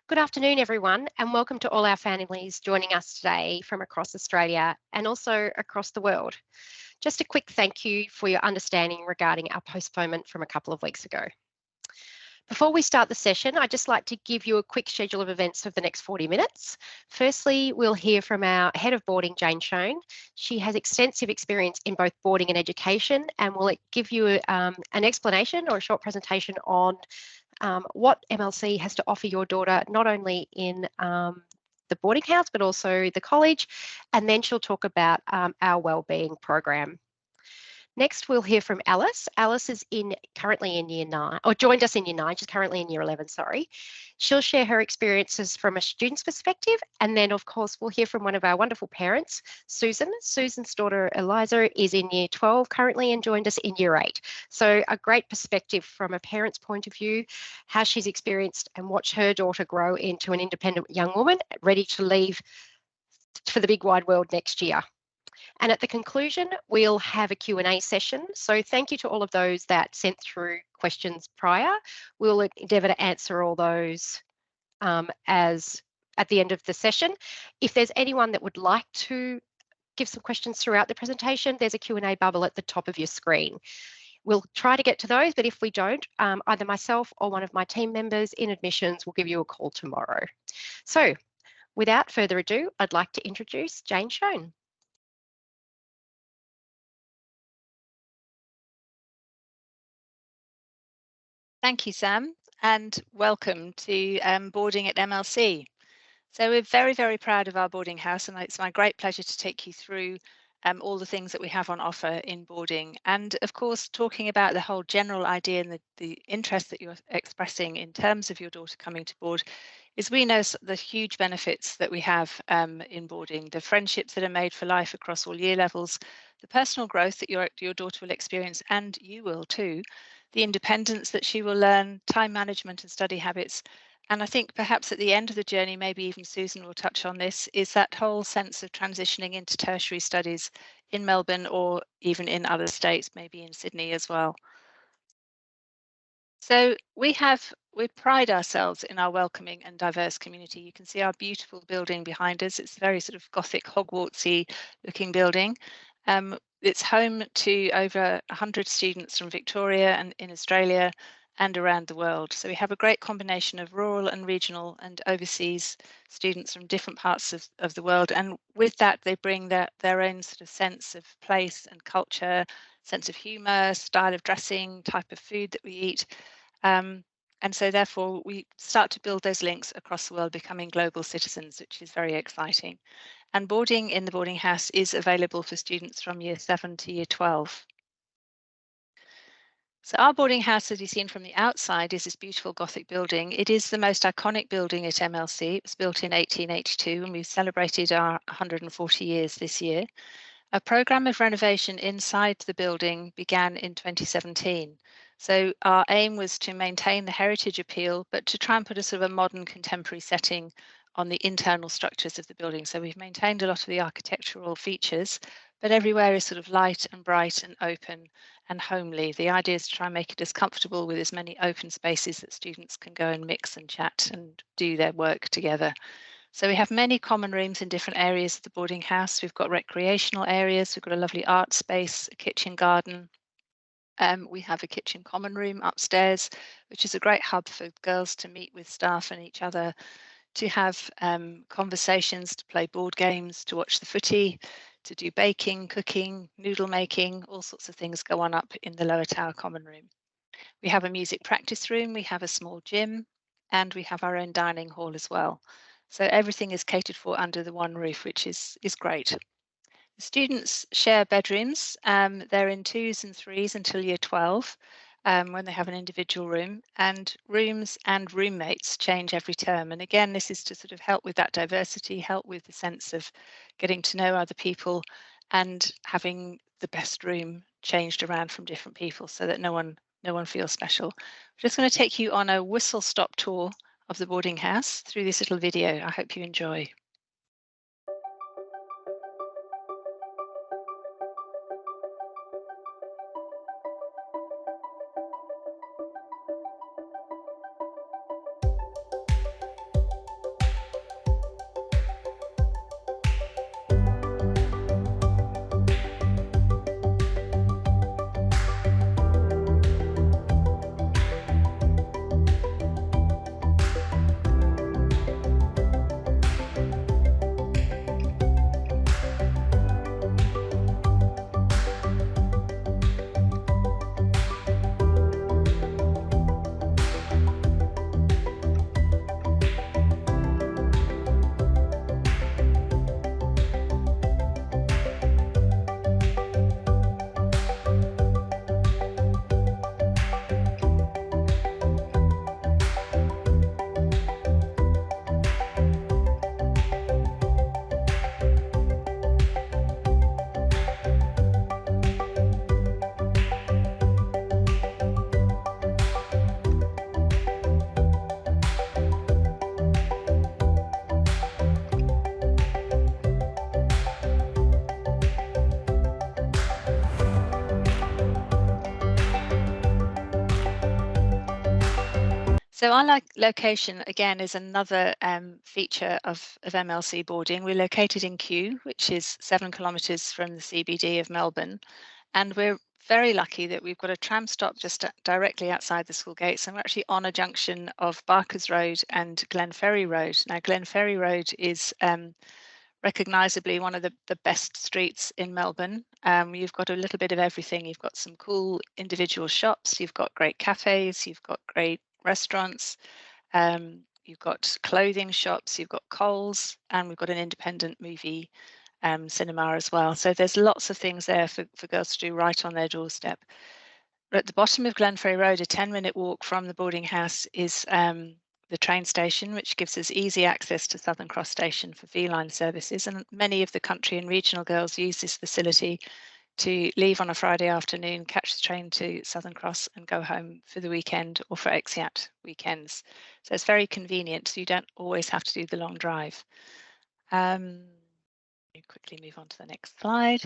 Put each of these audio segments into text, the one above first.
Good afternoon, everyone, and welcome to all our families joining us today from across Australia and also across the world. Just a quick thank you for your understanding regarding our postponement from a couple of weeks ago. Before we start the session, I'd just like to give you a quick schedule of events for the next 40 minutes. Firstly, we'll hear from our Head of Boarding, Jane Shone. She has extensive experience in both boarding and education and will give you an explanation or a short presentation on what MLC has to offer your daughter, not only in the boarding house, but also the college. And then she'll talk about our wellbeing program. Next, we'll hear from Alice. Alice is currently in year 9, or joined us in year 9. She's currently in year 11, sorry. She'll share her experiences from a student's perspective. And then, of course, we'll hear from one of our wonderful parents, Susan. Susan's daughter, Eliza, is in year 12 currently and joined us in year 8. So a great perspective from a parent's point of view, how she's experienced and watched her daughter grow into an independent young woman ready to leave for the big wide world next year. And at the conclusion, we'll have a Q&A session. So thank you to all of those that sent through questions prior. We'll endeavour to answer all those as at the end of the session. If there's anyone that would like to give some questions throughout the presentation, there's a Q&A bubble at the top of your screen. We'll try to get to those, but if we don't, either myself or one of my team members in admissions will give you a call tomorrow. So without further ado, I'd like to introduce Jane Shone. Thank you, Sam, and welcome to boarding at MLC. So we're very, very proud of our boarding house, and it's my great pleasure to take you through all the things that we have on offer in boarding. And of course, talking about the whole general idea and the interest that you're expressing in terms of your daughter coming to board is we know the huge benefits that we have in boarding, the friendships that are made for life across all year levels, the personal growth that your daughter will experience, and you will too, the independence that she will learn, time management and study habits. And I think perhaps at the end of the journey, maybe even Susan will touch on this, is that whole sense of transitioning into tertiary studies in Melbourne or even in other states, maybe in Sydney as well. So we pride ourselves in our welcoming and diverse community. You can see our beautiful building behind us. It's a very sort of Gothic, Hogwartsy looking building. It's home to over 100 students from Victoria and in Australia and around the world. So we have a great combination of rural and regional and overseas students from different parts of the world. And with that, they bring their own sort of sense of place and culture, sense of humour, style of dressing, type of food that we eat. And so therefore, we start to build those links across the world, becoming global citizens, which is very exciting. And boarding in the boarding house is available for students from year 7 to year 12. So our boarding house, as you've seen from the outside, is this beautiful Gothic building. It is the most iconic building at MLC. It was built in 1882 and we've celebrated our 140 years this year. A programme of renovation inside the building began in 2017. So our aim was to maintain the heritage appeal, but to try and put a sort of a modern contemporary setting on the internal structures of the building. So we've maintained a lot of the architectural features, but everywhere is sort of light and bright and open and homely. The idea is to try and make it as comfortable with as many open spaces that students can go and mix and chat and do their work together. So we have many common rooms in different areas of the boarding house. We've got recreational areas, we've got a lovely art space, a kitchen garden. We have a kitchen common room upstairs, which is a great hub for girls to meet with staff and each other, to have conversations, to play board games, to watch the footy, to do baking, cooking, noodle making, all sorts of things go on up in the lower tower common room. We have a music practice room, we have a small gym, and we have our own dining hall as well. So everything is catered for under the one roof, which is great. The students share bedrooms. They're in 2s and 3s until year 12, when they have an individual room, and rooms and roommates change every term. And again, this is to sort of help with that diversity, help with the sense of getting to know other people and having the best room changed around from different people so that no one feels special. I'm just going to take you on a whistle-stop tour of the boarding house through this little video. I hope you enjoy. So our location, again, is another feature of MLC Boarding. We're located in Kew, which is 7 kilometres from the CBD of Melbourne. And we're very lucky that we've got a tram stop just directly outside the school gates. And we're actually on a junction of Barkers Road and Glenferrie Road. Now, Glenferrie Road is recognisably one of the best streets in Melbourne. You've got a little bit of everything. You've got some cool individual shops, you've got great cafes, you've got great restaurants, you've got clothing shops, you've got Coles, and we've got an independent movie cinema as well. So there's lots of things there for girls to do right on their doorstep. At the bottom of Glenferrie Road, a 10-minute walk from the boarding house is the train station, which gives us easy access to Southern Cross Station for V-Line services. And many of the country and regional girls use this facility to leave on a Friday afternoon, catch the train to Southern Cross and go home for the weekend or for exeat weekends. So it's very convenient. So you don't always have to do the long drive. Quickly move on to the next slide.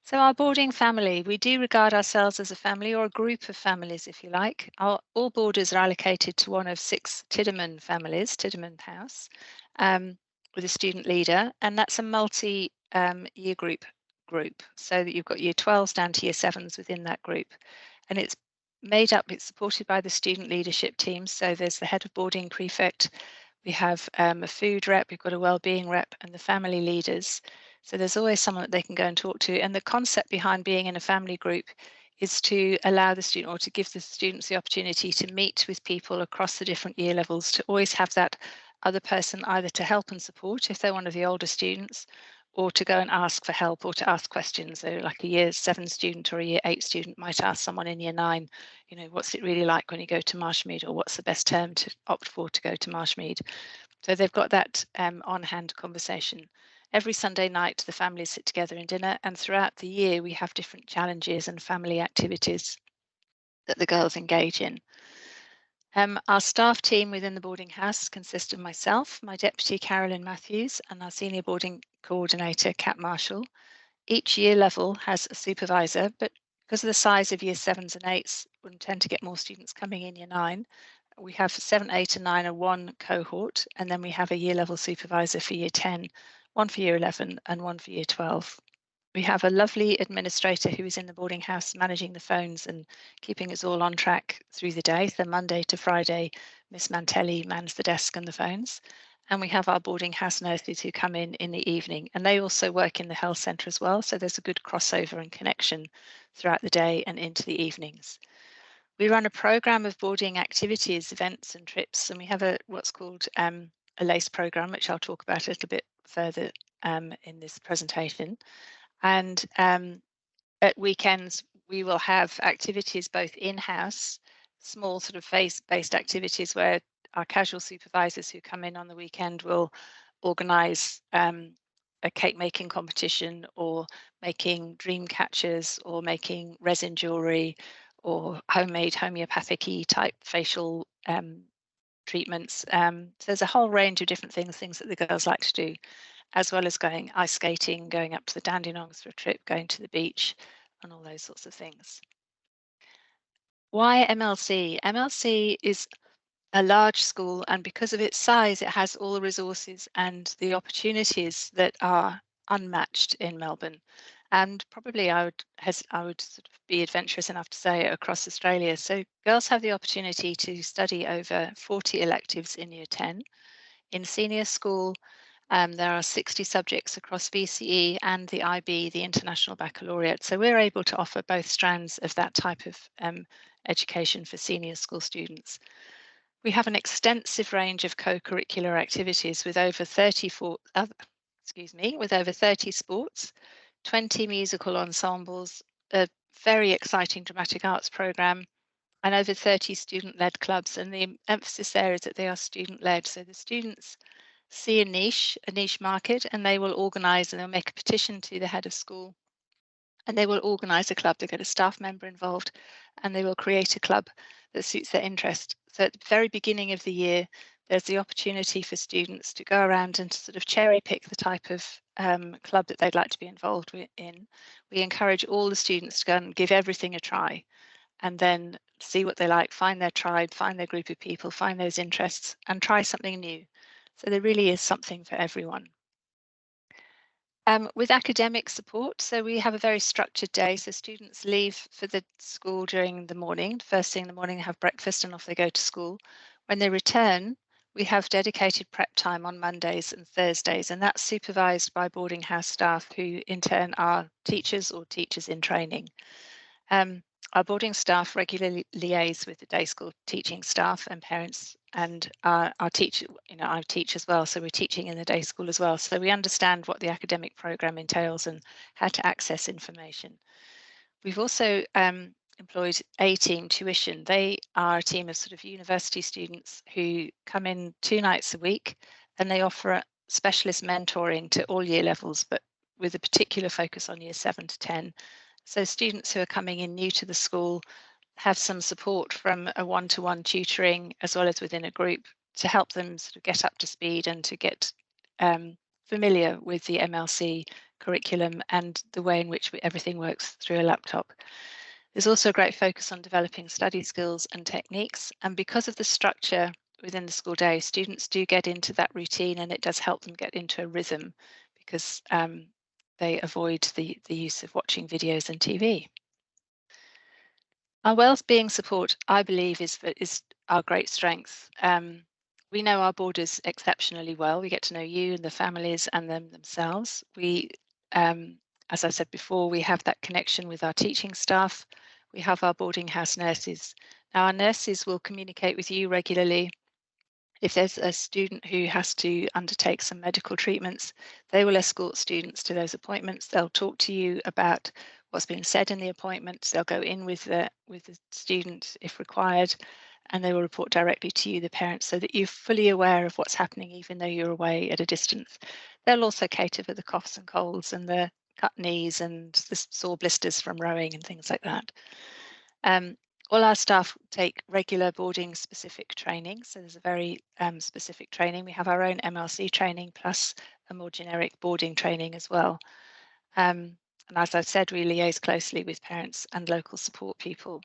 So our boarding family, we do regard ourselves as a family or a group of families, if you like. All boarders are allocated to one of 6 Tidderman families, Tidderman House, with a student leader, and that's a multi-year group. So that you've got year 12s down to year 7s within that group. And it's made up, it's supported by the student leadership team. So there's the head of boarding prefect, we have a food rep, we've got a wellbeing rep, and the family leaders. So there's always someone that they can go and talk to. And the concept behind being in a family group is to allow the student, or to give the students the opportunity to meet with people across the different year levels, to always have that other person either to help and support if they're one of the older students, or to go and ask for help or to ask questions. So like a year 7 student or a year 8 student might ask someone in year 9, you know, what's it really like when you go to Marshmead, or what's the best term to opt for to go to Marshmead? So they've got that on-hand conversation. Every Sunday night, the families sit together in dinner, and throughout the year, we have different challenges and family activities that the girls engage in. Our staff team within the boarding house consists of myself, my deputy Carolyn Matthews, and our senior boarding coordinator Kat Marshall. Each year level has a supervisor, but because of the size of year 7s and 8s, we tend to get more students coming in year 9. We have 7, 8 and 9 are one cohort, and then we have a year level supervisor for year 10, one for year 11 and one for year 12. We have a lovely administrator who is in the boarding house managing the phones and keeping us all on track through the day. So Monday to Friday, Miss Mantelli mans the desk and the phones. And we have our boarding house nurses who come in the evening, and they also work in the health centre as well. So there's a good crossover and connection throughout the day and into the evenings. We run a program of boarding activities, events and trips, and we have what's called a LACE program, which I'll talk about a little bit further in this presentation. And at weekends, we will have activities both in-house, small sort of face-based activities where our casual supervisors who come in on the weekend will organise a cake making competition, or making dream catchers, or making resin jewellery, or homemade homeopathic-y type facial treatments. So there's a whole range of different things that the girls like to do, as well as going ice skating, going up to the Dandenongs for a trip, going to the beach, and all those sorts of things. Why MLC? MLC is a large school, and because of its size, it has all the resources and the opportunities that are unmatched in Melbourne. And probably I would sort of be adventurous enough to say across Australia. So girls have the opportunity to study over 40 electives in year 10. In senior school, there are 60 subjects across VCE and the IB, the International Baccalaureate. So we're able to offer both strands of that type of education for senior school students. We have an extensive range of co-curricular activities with over 30 sports, 20 musical ensembles, a very exciting dramatic arts program, and over 30 student-led clubs. And the emphasis there is that they are student-led. So the students see a niche market, and they will organise, and they'll make a petition to the head of school, and they will organise a club. They get a staff member involved, and they will create a club that suits their interest. So at the very beginning of the year, there's the opportunity for students to go around and to sort of cherry pick the type of club that they'd like to be involved in. We encourage all the students to go and give everything a try. and then see what they like, find their tribe, find their group of people, find those interests, and try something new. So there really is something for everyone. With academic support, so we have a very structured day. So students leave for the school during the morning. First thing in the morning, they have breakfast and off they go to school. When they return, we have dedicated prep time on Mondays and Thursdays, and that's supervised by boarding house staff who in turn are teachers or teachers in training. Our boarding staff regularly liaise with the day school teaching staff and parents, and our teacher, I teach as well, so we're teaching in the day school as well. So we understand what the academic program entails and how to access information. We've also employed A-Team Tuition. They are a team of sort of university students who come in 2 nights a week, and they offer specialist mentoring to all year levels, but with a particular focus on year 7 to 10. So students who are coming in new to the school have some support from a one-to-one tutoring as well as within a group to help them sort of get up to speed and to get familiar with the MLC curriculum and the way in which everything works through a laptop. There's also a great focus on developing study skills and techniques, and because of the structure within the school day, students do get into that routine, and it does help them get into a rhythm because they avoid the use of watching videos and TV. Our well-being support, I believe, is our great strength. We know our boarders exceptionally well. We get to know you and the families and them themselves. We, as I said before, we have that connection with our teaching staff. We have our boarding house nurses. Now, our nurses will communicate with you regularly. If there's a student who has to undertake some medical treatments, they will escort students to those appointments. They'll talk to you about what's been said in the appointments. They'll go in with the student if required, and they will report directly to you, the parents, so that you're fully aware of what's happening, even though you're away at a distance. They'll also cater for the coughs and colds and the cut knees and the sore blisters from rowing and things like that. All our staff take regular boarding specific training. So there's a very specific training. We have our own MLC training plus a more generic boarding training as well. And as I've said, we liaise closely with parents and local support people.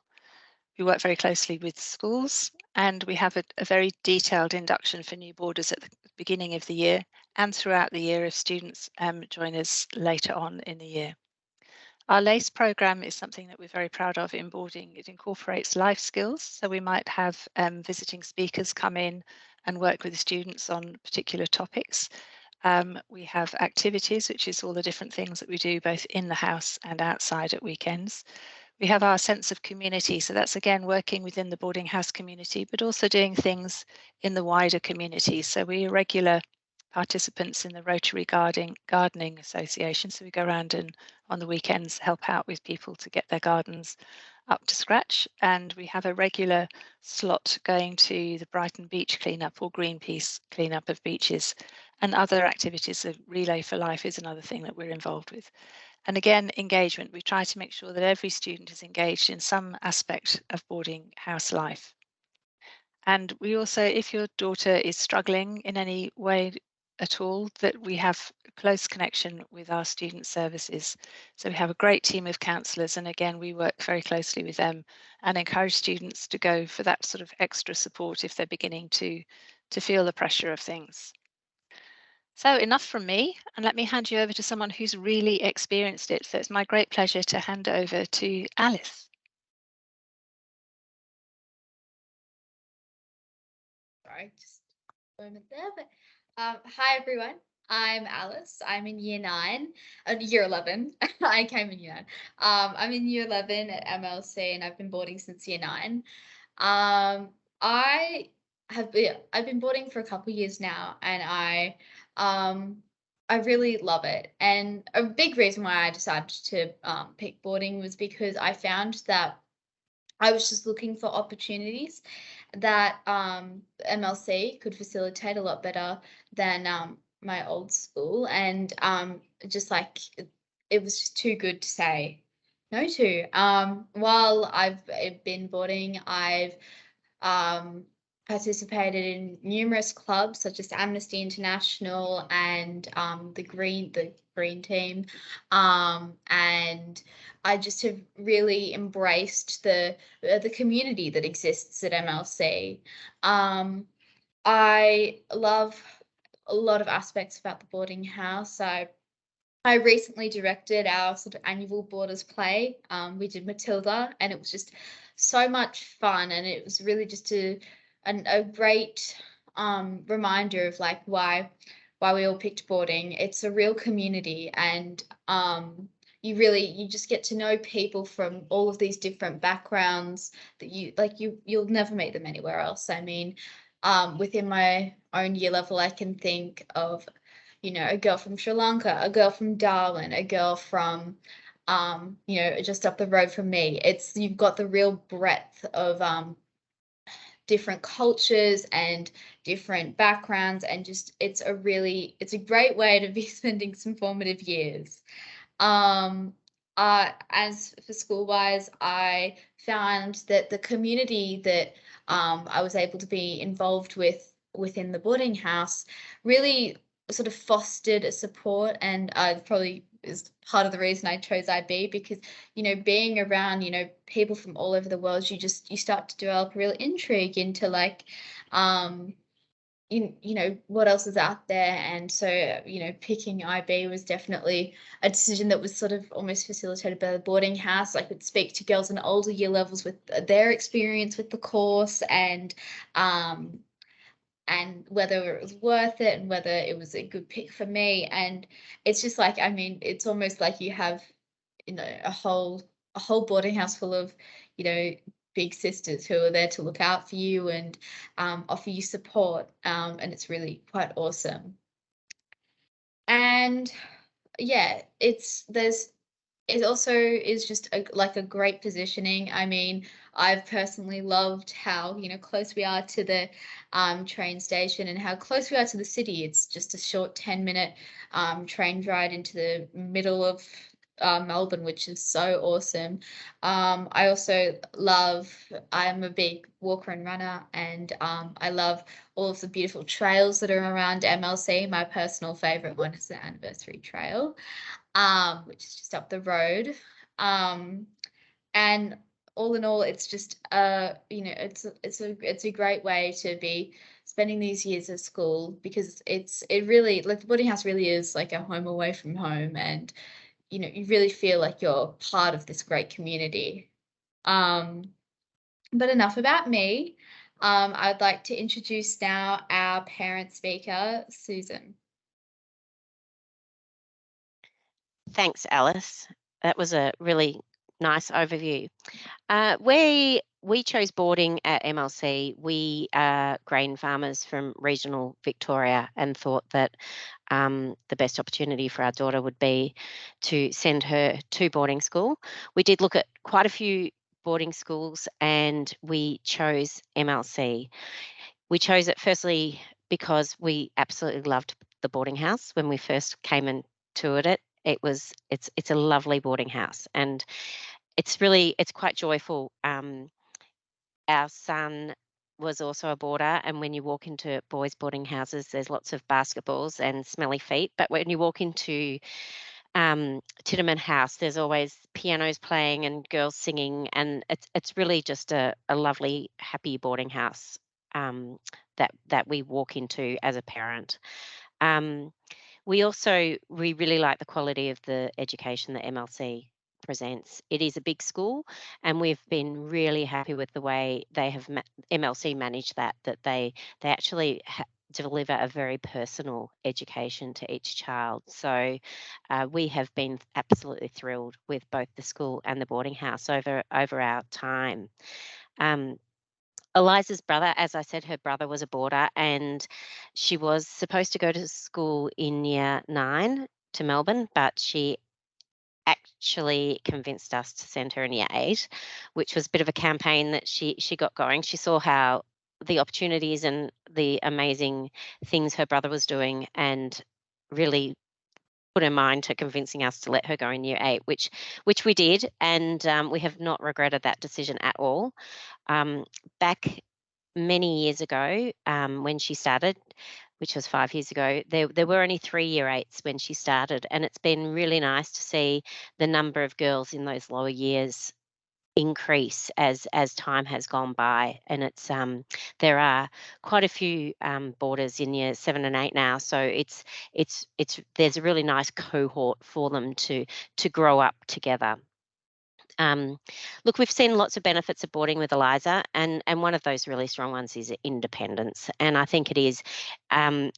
We work very closely with schools, and we have a very detailed induction for new boarders at the beginning of the year and throughout the year if students join us later on in the year. Our LACE program is something that we're very proud of in boarding. It incorporates life skills. So we might have visiting speakers come in and work with the students on particular topics. We have activities, which is all the different things that we do both in the house and outside at weekends. We have our sense of community. So that's again working within the boarding house community, but also doing things in the wider community. So we are regular participants in the Rotary Gardening Association. So we go around and on the weekends help out with people to get their gardens up to scratch. And we have a regular slot going to the Brighton Beach cleanup or Greenpeace cleanup of beaches, and other activities. Of Relay for Life is another thing that we're involved with. And again, engagement. We try to make sure that every student is engaged in some aspect of boarding house life. And we also, if your daughter is struggling in any way at all, that we have a close connection with our student services. So we have a great team of counsellors, and again, we work very closely with them and encourage students to go for that sort of extra support if they're beginning to feel the pressure of things. So enough from me, and let me hand you over to someone who's really experienced it. So it's my great pleasure to hand over to Alice. Sorry, just a moment there. But hi everyone, I'm Alice. I'm in year 9, year 11. I came in year 9. I'm in year 11 at MLC, and I've been boarding since year 9. I've been boarding for a couple of years now, and I really love it. And a big reason why I decided to pick boarding was because I found that I was just looking for opportunities that MLC could facilitate a lot better than my old school, and just like it was just too good to say no to. While I've been boarding, I've participated in numerous clubs such as Amnesty International and the Green Team, and I just have really embraced the community that exists at MLC. I love a lot of aspects about the boarding house. I recently directed our sort of annual Boarders play. We did Matilda, and it was just so much fun, and it was really just a great reminder of like why we all picked boarding. It's a real community, and you just get to know people from all of these different backgrounds that you'll never meet them anywhere else. I mean, within my own year level, I can think of, a girl from Sri Lanka, a girl from Darwin, a girl from, just up the road from me. You've got the real breadth of different cultures and different backgrounds, and just it's a great way to be spending some formative years. As for school-wise, I found that the community that I was able to be involved within the boarding house really sort of fostered a support, and probably is part of the reason I chose IB, because being around people from all over the world, you start to develop a real intrigue into like what else is out there. And so picking IB was definitely a decision that was sort of almost facilitated by the boarding house. I could speak to girls in older year levels with their experience with the course, and whether it was worth it and whether it was a good pick for me. And it's just like, I mean, it's almost like you have, a whole boarding house full of, big sisters who are there to look out for you and offer you support. And it's really quite awesome. And yeah, it also is just a great positioning. I mean, I've personally loved how, close we are to the train station and how close we are to the city. It's just a short 10-minute train ride into the middle of Melbourne, which is so awesome. I also I'm a big walker and runner, and I love all of the beautiful trails that are around MLC. My personal favorite one is the Anniversary Trail, which is just up the road. And all in all, it's just it's a great way to be spending these years of school, because it really, like, the boarding house really is like a home away from home, and you really feel like you're part of this great community. But enough about me. I'd like to introduce now our parent speaker, Susan. Thanks, Alice. That was a really nice overview. We chose boarding at MLC. We are grain farmers from regional Victoria and thought that the best opportunity for our daughter would be to send her to boarding school. We did look at quite a few boarding schools, and we chose MLC. We chose it firstly because we absolutely loved the boarding house when we first came and toured it. It's a lovely boarding house, and it's quite joyful. Our son was also a boarder, and when you walk into boys' boarding houses, there's lots of basketballs and smelly feet. But when you walk into Titterman House, there's always pianos playing and girls singing, and it's really just a lovely, happy boarding house that we walk into as a parent. We really like the quality of the education that MLC presents. It is a big school, and we've been really happy with the way they have MLC managed that they actually deliver a very personal education to each child. So we have been absolutely thrilled with both the school and the boarding house over our time. Eliza's brother, as I said, her brother was a boarder, and she was supposed to go to school in year 9 to Melbourne, but she actually convinced us to send her in year 8, which was a bit of a campaign that she got going. She saw how the opportunities and the amazing things her brother was doing, and really put her mind to convincing us to let her go in year 8, which we did, and we have not regretted that decision at all. Back many years ago, when she started, which was 5 years ago, there were only 3 year 8s when she started, and it's been really nice to see the number of girls in those lower years increase as time has gone by. And it's there are quite a few boarders in year 7 and 8 now, so it's there's a really nice cohort for them to grow up together. Look, we've seen lots of benefits of boarding with Eliza, and one of those really strong ones is independence. And I think it is,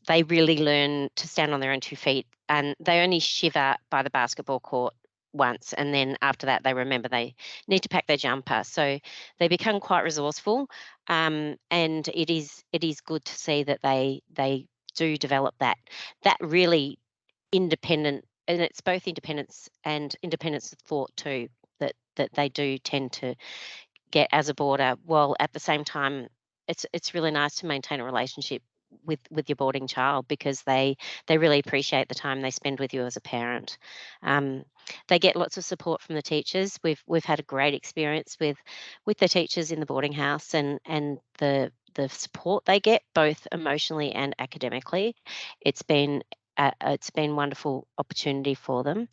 they really learn to stand on their own 2 feet, and they only shiver by the basketball court once, and then after that they remember they need to pack their jumper. So they become quite resourceful, and it is good to see that they do develop that really independent, and it's both independence and independence of thought too, that they do tend to get as a boarder, while at the same time it's really nice to maintain a relationship with your boarding child, because they really appreciate the time they spend with you as a parent. They get lots of support from the teachers. We've had a great experience with the teachers in the boarding house, and the support they get, both emotionally and academically. It's been wonderful opportunity for them,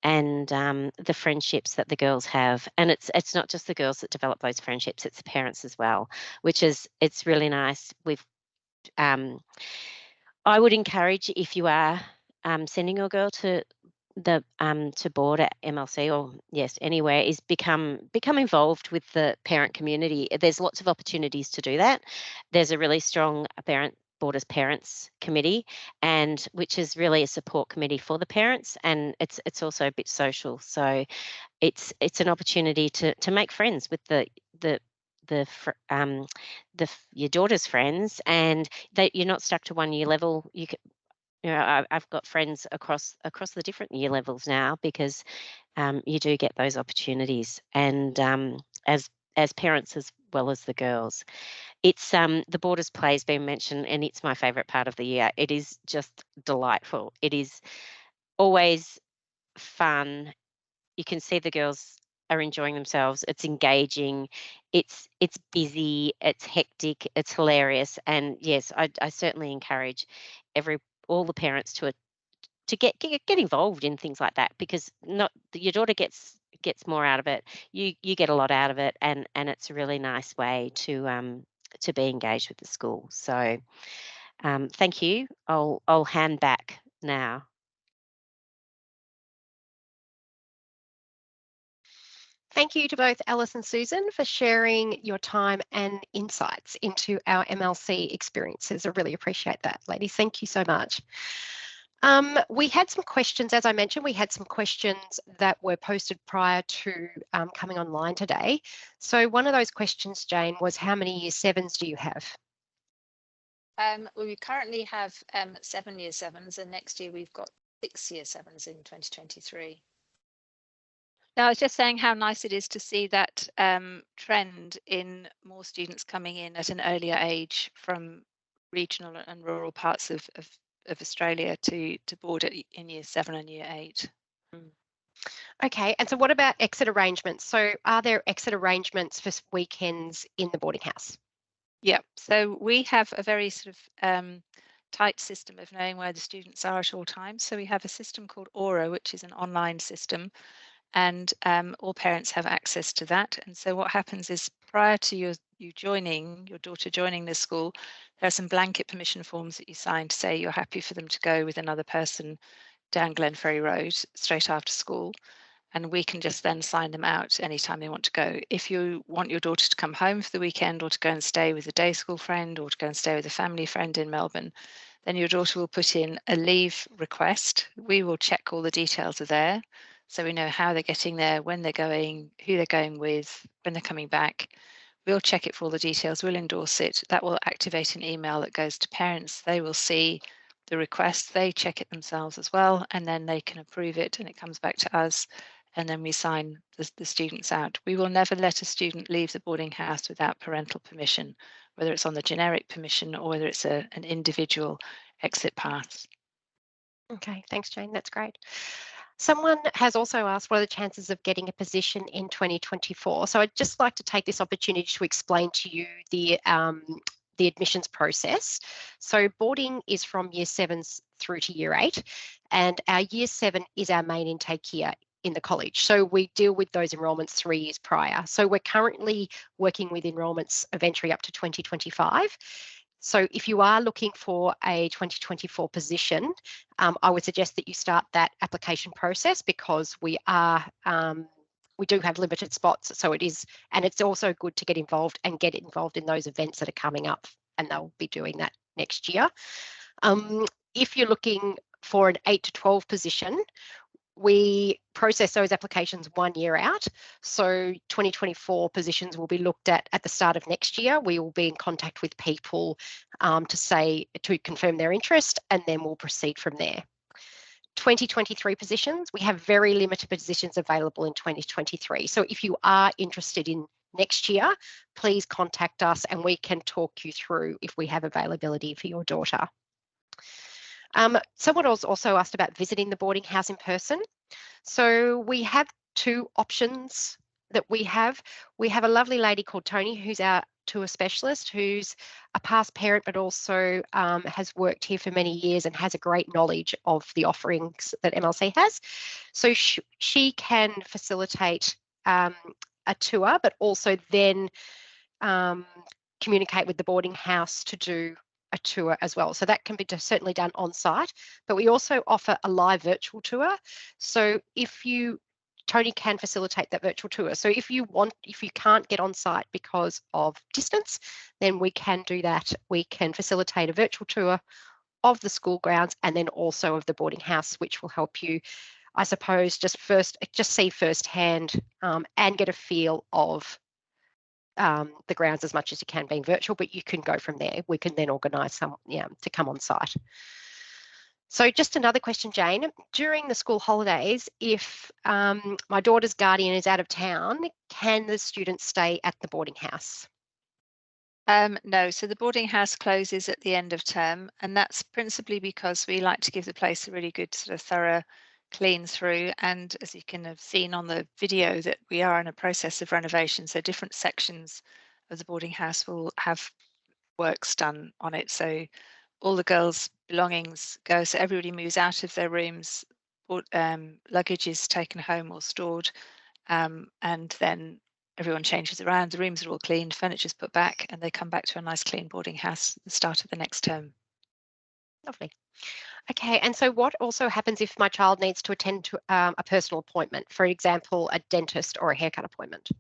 and the friendships that the girls have. And it's not just the girls that develop those friendships; it's the parents as well, which is, it's really nice. I would encourage, if you are sending your girl to board at MLC, or yes, anywhere, is become involved with the parent community. There's lots of opportunities to do that. There's a really strong boarders parents committee, and which is really a support committee for the parents, and it's also a bit social. So it's an opportunity to make friends with your daughter's friends, and that you're not stuck to one year level. You can, I've got friends across the different year levels now, because you do get those opportunities, and as parents as well as the girls. It's the Borders Play has been mentioned, and it's my favourite part of the year. It is just delightful. It is always fun. You can see the girls are enjoying themselves. It's engaging. It's busy. It's hectic. It's hilarious. And yes, I certainly encourage all the parents to get involved in things like that, because not your daughter gets more out of it. You get a lot out of it, and it's a really nice way to be engaged with the school. So thank you. I'll hand back now. Thank you to both Alice and Susan for sharing your time and insights into our MLC experiences. I really appreciate that, ladies. Thank you so much. We had some questions, as I mentioned, we had some questions that were posted prior to coming online today. So one of those questions, Jane, was how many year 7s do you have? Well, we currently have 7 year 7s, and next year we've got 6 year 7s in 2023. Now, I was just saying how nice it is to see that trend in more students coming in at an earlier age from regional and rural parts of Australia to board in year 7 and year 8. Okay, and so what about exit arrangements? So are there exit arrangements for weekends in the boarding house? Yeah, so we have a very sort of tight system of knowing where the students are at all times. So we have a system called Aura, which is an online system, and all parents have access to that. And so what happens is, prior to your daughter joining the school, there are some blanket permission forms that you sign to say you're happy for them to go with another person down Glenferrie Road straight after school. And we can just then sign them out anytime they want to go. If you want your daughter to come home for the weekend, or to go and stay with a day school friend, or to go and stay with a family friend in Melbourne, then your daughter will put in a leave request. We will check all the details are there, so we know how they're getting there, when they're going, who they're going with, when they're coming back. We'll check it for all the details, we'll endorse it. That will activate an email that goes to parents. They will see the request, they check it themselves as well, and then they can approve it, and it comes back to us, and then we sign the students out. We will never let a student leave the boarding house without parental permission, whether it's on the generic permission or whether it's an individual exit path. Okay, thanks, Jane. That's great. Someone has also asked, what are the chances of getting a position in 2024? So I'd just like to take this opportunity to explain to you the admissions process. So boarding is from year 7s through to year 8, and our year 7 is our main intake year in the college. So we deal with those enrolments 3 years prior. So we're currently working with enrolments of entry up to 2025. So if you are looking for a 2024 position, I would suggest that you start that application process, because we do have limited spots. So it is, and it's also good to get involved in those events that are coming up, and they'll be doing that next year. If you're looking for an 8 to 12 position, we process those applications 1 year out. So 2024 positions will be looked at the start of next year. We will be in contact with people to confirm their interest, and then we'll proceed from there. 2023 positions, we have very limited positions available in 2023. So if you are interested in next year, please contact us and we can talk you through if we have availability for your daughter. Someone also asked about visiting the boarding house in person. So we have 2 options that we have. We have a lovely lady called Tony, who's our tour specialist, who's a past parent, but also has worked here for many years and has a great knowledge of the offerings that MLC has. So she can facilitate a tour, but also then communicate with the boarding house to do a tour as well. So that can be certainly done on site, but we also offer a live virtual tour. So Tony can facilitate that virtual tour. So if you can't get on site because of distance, then we can do that. We can facilitate a virtual tour of the school grounds and then also of the boarding house, which will help you, I suppose, just see firsthand and get a feel of the grounds as much as you can, being virtual, but you can go from there. We can then organise some to come on site. So just another question, Jane. During the school holidays, if my daughter's guardian is out of town, can the students stay at the boarding house? No, so the boarding house closes at the end of term, and that's principally because we like to give the place a really good sort of thorough clean through. And as you can have seen on the video, that we are in a process of renovation, so different sections of the boarding house will have works done on it. So all the girls' belongings go, so everybody moves out of their rooms, luggage is taken home or stored, and then everyone changes around, the rooms are all cleaned, furniture's put back, and they come back to a nice clean boarding house at the start of the next term. Lovely. Okay, and so what also happens if my child needs to attend to a personal appointment, for example, a dentist or a haircut appointment?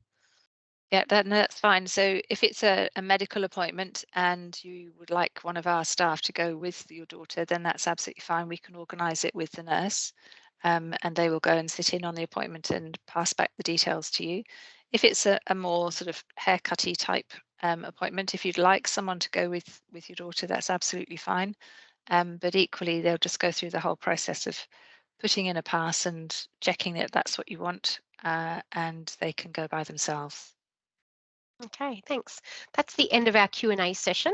Yeah, that's fine. So if it's a medical appointment and you would like one of our staff to go with your daughter, then that's absolutely fine. We can organise it with the nurse, and they will go and sit in on the appointment and pass back the details to you. If it's a more sort of haircutty type appointment, if you'd like someone to go with your daughter, that's absolutely fine. But equally, they'll just go through the whole process of putting in a pass and checking that that's what you want, and they can go by themselves. Okay, thanks. That's the end of our Q&A session.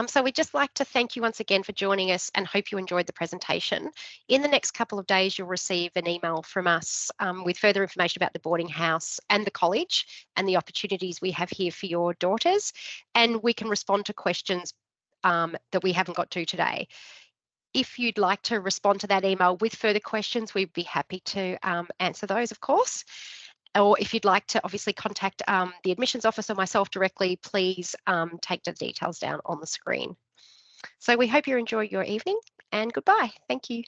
So we'd just like to thank you once again for joining us and hope you enjoyed the presentation. In the next couple of days, you'll receive an email from us with further information about the boarding house and the college and the opportunities we have here for your daughters. And we can respond to questions that we haven't got to today. If you'd like to respond to that email with further questions, we'd be happy to answer those, of course. Or if you'd like to obviously contact the admissions office or myself directly, please take the details down on the screen. So we hope you enjoy your evening, and goodbye. Thank you.